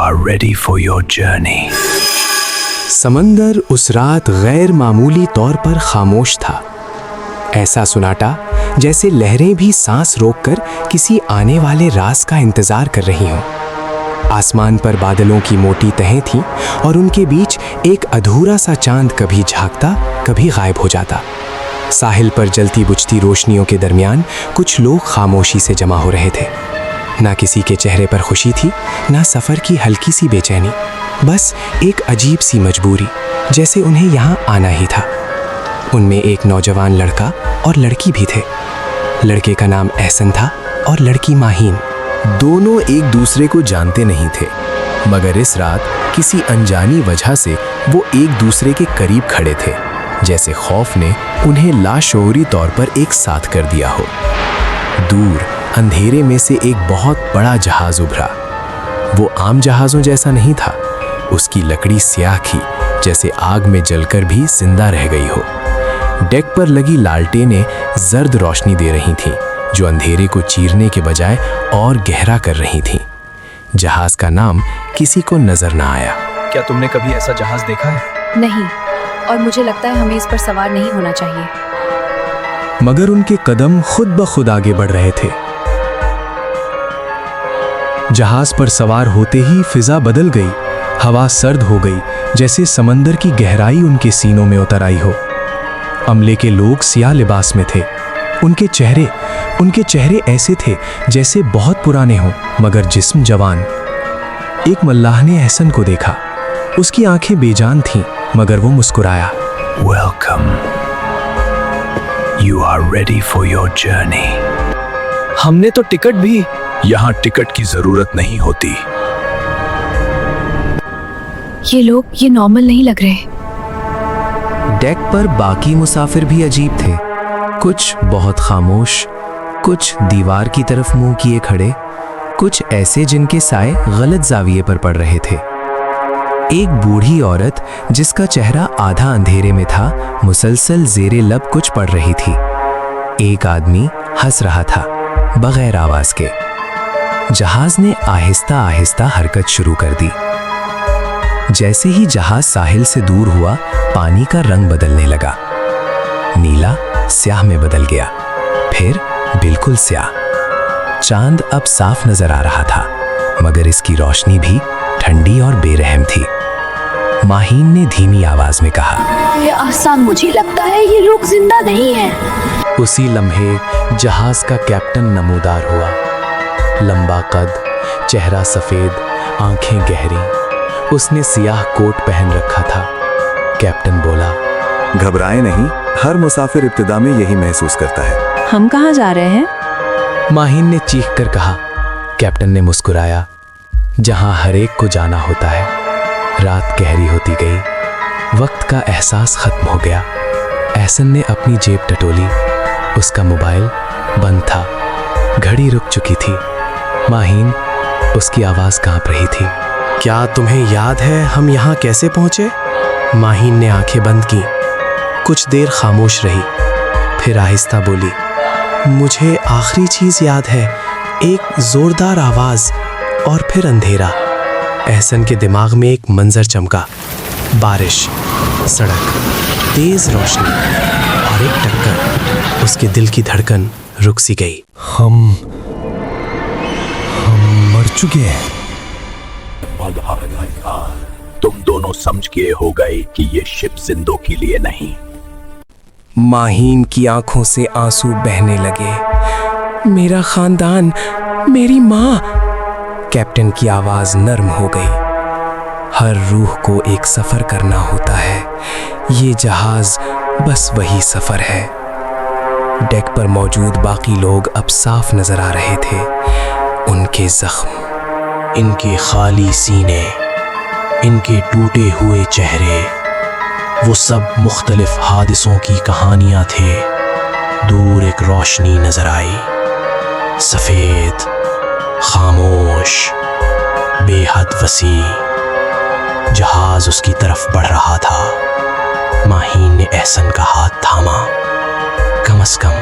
are ready for your journey. समंदर उस रात गैर मामूली तौर पर खामोश था। ऐसा सुनाटा जैसे लहरें भी सांस रोककर किसी आने वाले राज का इंतजार कर रही हों। आसमान पर बादलों की मोटी तहें थीं और उनके बीच एक अधूरा सा चांद कभी झांकता कभी गायब हो जाता। साहिल पर जलती बुझती रोशनियों के दरमियान कुछ लोग खामोशी से जमा हो रहे थे। ना किसी के चेहरे पर खुशी थी, ना सफ़र की हल्की सी बेचैनी, बस एक अजीब सी मजबूरी, जैसे उन्हें यहाँ आना ही था। उनमें एक नौजवान लड़का और लड़की भी थे। लड़के का नाम एहसन था और लड़की माहीन। दोनों एक दूसरे को जानते नहीं थे, मगर इस रात किसी अनजानी वजह से वो एक दूसरे के करीब खड़े थे, जैसे खौफ ने उन्हें लाशऊरी तौर पर एक साथ कर दिया हो। दूर अंधेरे में से एक बहुत बड़ा जहाज उभरा। वो आम जहाज़ों जैसा नहीं था, उसकी लकड़ी स्याह थी, जैसे आग में जलकर भी जिंदा रह गई हो। डेक पर लगी लालटेनें जर्द रोशनी दे रही थीं, जो अंधेरे को चीरने के बजाय और गहरा कर रही थीं। जहाज का नाम किसी को नजर ना आया। क्या तुमने कभी ऐसा जहाज देखा है? नहीं, और मुझे लगता है हमें इस पर सवार नहीं होना चाहिए। मगर उनके कदम खुद ब खुद आगे बढ़ रहे थे। जहाज पर सवार होते ही फिजा बदल गई। हवा सर्द हो गई, जैसे समंदर की गहराई उनके सीनों में उतर आई हो। अमले के लोग सियाह लिबास में थे। उनके चेहरे ऐसे थे जैसे बहुत पुराने हों, मगर जिस्म जवान। एक मल्लाह ने एहसन को देखा। उसकी आंखें बेजान थीं, मगर वो मुस्कुराया। Welcome. You are ready for your journey. हमने तो टिकट भी। यहाँ टिकट की जरूरत नहीं होती। ये नॉर्मल नहीं लग रहे। डेक पर बाकी मुसाफिर भी अजीब थे। कुछ बहुत खामोश, कुछ दीवार की तरफ मुंह किए खड़े, कुछ ऐसे जिनके साए गलत जाविये पर पड़ रहे थे। एक बूढ़ी औरत जिसका चेहरा आधा अंधेरे में था, मुसलसल जेरे लब कुछ पढ़ रही थी। एक आदमी हंस रहा था, बगैर आवाज के। जहाज ने आहिस्ता आहिस्ता हरकत शुरू कर दी। जैसे ही जहाज साहिल से दूर हुआ, पानी का रंग बदलने लगा। नीला स्याह में बदल गया, फिर बिल्कुल स्याह। चांद अब साफ नजर आ रहा था, मगर इसकी रोशनी भी ठंडी और बेरहम थी। माहीन ने धीमी आवाज में कहा, ये आसान, मुझे लगता है ये लोग जिंदा नहीं हैं। उसी लम्हे जहाज का कैप्टन नमूदार हुआ। लंबा कद, चेहरा सफेद, आंखें गहरी। उसने सियाह कोट पहन रखा था। कैप्टन बोला, घबराएं नहीं, हर मुसाफिर इब्तिदा में यही महसूस करता है। हम कहाँ जा रहे हैं? माहीन ने चीख कर कहा। कैप्टन ने मुस्कुराया, जहां हर एक को जाना होता है। रात गहरी होती गई, वक्त का एहसास खत्म हो गया। एहसन ने अपनी जेब टटोली। उसका मोबाइल बंद था, घड़ी रुक चुकी थी। माहीन, उसकी आवाज कांप रही थी। क्या तुम्हें याद है हम यहाँ कैसे पहुंचे? माहीन ने आंखें बंद की, कुछ देर खामोश रही, फिर आहिस्ता बोली, मुझे आखिरी चीज याद है, एक जोरदार आवाज और फिर अंधेरा। एहसन के दिमाग में एक मंजर चमका, बारिश, सड़क, तेज रोशनी और एक टक्कर। उसके दिल की धड़कन रुक सी गई। हम मर चुके हैं। तुम दोनों समझ गए हो गए कि ये शिप जिंदों के लिए नहीं। माहीन की आंखों से आंसू बहने लगे। मेरा खानदान, मेरी माँ। कैप्टन की आवाज नर्म हो गई। हर रूह को एक सफर करना होता है, ये जहाज बस वही सफर है। डेक पर मौजूद बाकी लोग अब साफ नजर आ रहे थे। उनके जख्म, इनके खाली सीने, इनके टूटे हुए चेहरे, वो सब मुख्तलिफ हादिसों की कहानियां थे। दूर एक रोशनी नजर आई, सफेद, खामोश, बेहद वसी। जहाज उसकी तरफ बढ़ रहा था। माहीन ने एहसन का हाथ थामा। कम से कम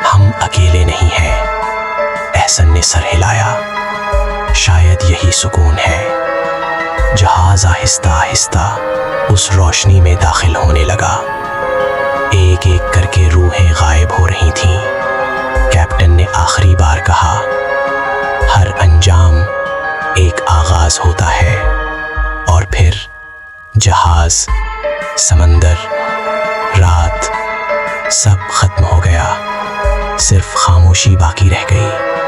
हम अकेले नहीं हैं। एहसन ने सर हिलाया। शायद यही सुकून है। जहाज आहिस्ता आहिस्ता उस रोशनी में दाखिल होने लगा। एक एक करके रूहें गायब हो रही थीं। कैप्टन ने आखिरी बार कहा, हर अंजाम एक आगाज होता है। और फिर जहाज, समंदर, रात सब खत्म हो गया। सिर्फ खामोशी बाकी रह गई।